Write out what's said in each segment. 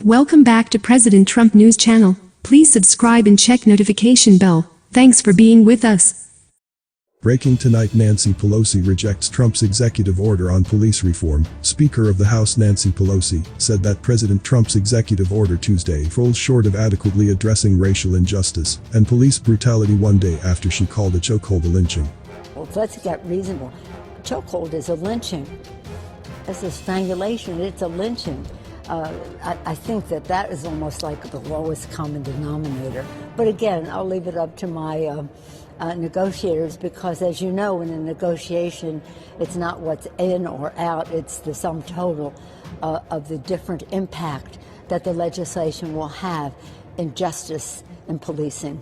Welcome back to President Trump News Channel. Please subscribe and check notification bell. Thanks for being with us. Breaking tonight: Nancy Pelosi rejects Trump's executive order on police reform. Speaker of the House Nancy Pelosi said that President Trump's executive order Tuesday falls short of adequately addressing racial injustice and police brutality one day after she called a chokehold a lynching. Well, let's get reasonable. Chokehold is a lynching. It's a strangulation. It's a lynching. I think that is almost like the lowest common denominator. But again, I'll leave it up to my negotiators, because as you know, in a negotiation, it's not what's in or out, it's the sum total of the different impact that the legislation will have in justice and policing.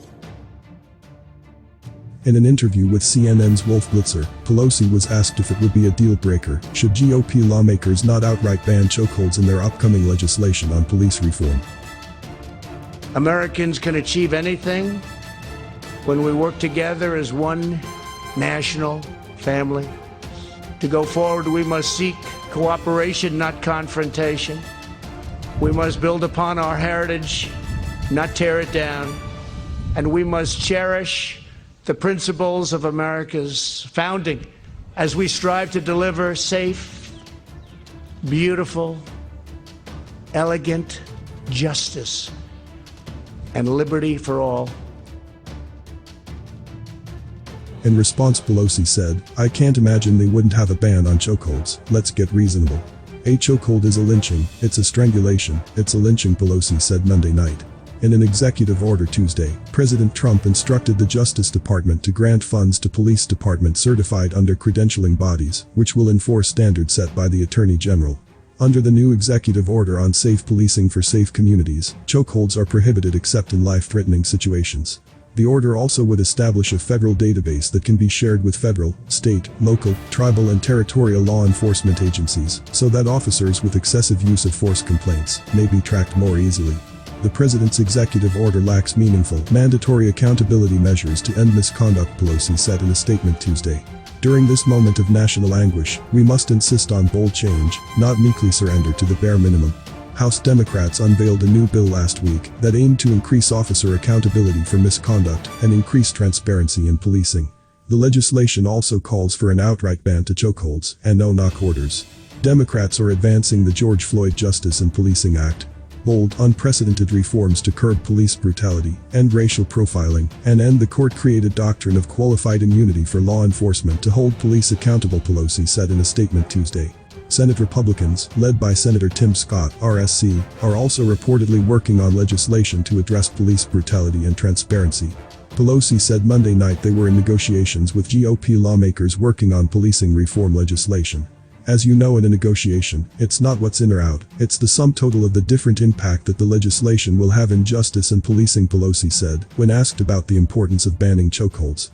In an interview with CNN's Wolf Blitzer, Pelosi was asked if it would be a deal breaker should GOP lawmakers not outright ban chokeholds in their upcoming legislation on police reform. Americans can achieve anything when we work together as one national family. To go forward, we must seek cooperation, not confrontation. We must build upon our heritage, not tear it down. And we must cherish the principles of America's founding as we strive to deliver safe, beautiful, elegant justice and liberty for all. In response, Pelosi said, "I can't imagine they wouldn't have a ban on chokeholds. Let's get reasonable. A chokehold is a lynching, it's a strangulation, it's a lynching," Pelosi said Monday night. In an executive order Tuesday, President Trump instructed the Justice Department to grant funds to police departments certified under credentialing bodies, which will enforce standards set by the Attorney General. Under the new executive order on safe policing for safe communities, chokeholds are prohibited except in life-threatening situations. The order also would establish a federal database that can be shared with federal, state, local, tribal and territorial law enforcement agencies, so that officers with excessive use of force complaints may be tracked more easily. The president's executive order lacks meaningful, mandatory accountability measures to end misconduct, Pelosi said in a statement Tuesday. During this moment of national anguish, we must insist on bold change, not meekly surrender to the bare minimum. House Democrats unveiled a new bill last week that aimed to increase officer accountability for misconduct and increase transparency in policing. The legislation also calls for an outright ban to chokeholds and no-knock orders. Democrats are advancing the George Floyd Justice and Policing Act. Bold, unprecedented reforms to curb police brutality, end racial profiling, and end the court-created doctrine of qualified immunity for law enforcement to hold police accountable, Pelosi said in a statement Tuesday. Senate Republicans, led by Senator Tim Scott, RSC, are also reportedly working on legislation to address police brutality and transparency. Pelosi said Monday night they were in negotiations with GOP lawmakers working on policing reform legislation. As you know, in a negotiation, it's not what's in or out, it's the sum total of the different impact that the legislation will have in justice and policing, Pelosi said, when asked about the importance of banning chokeholds.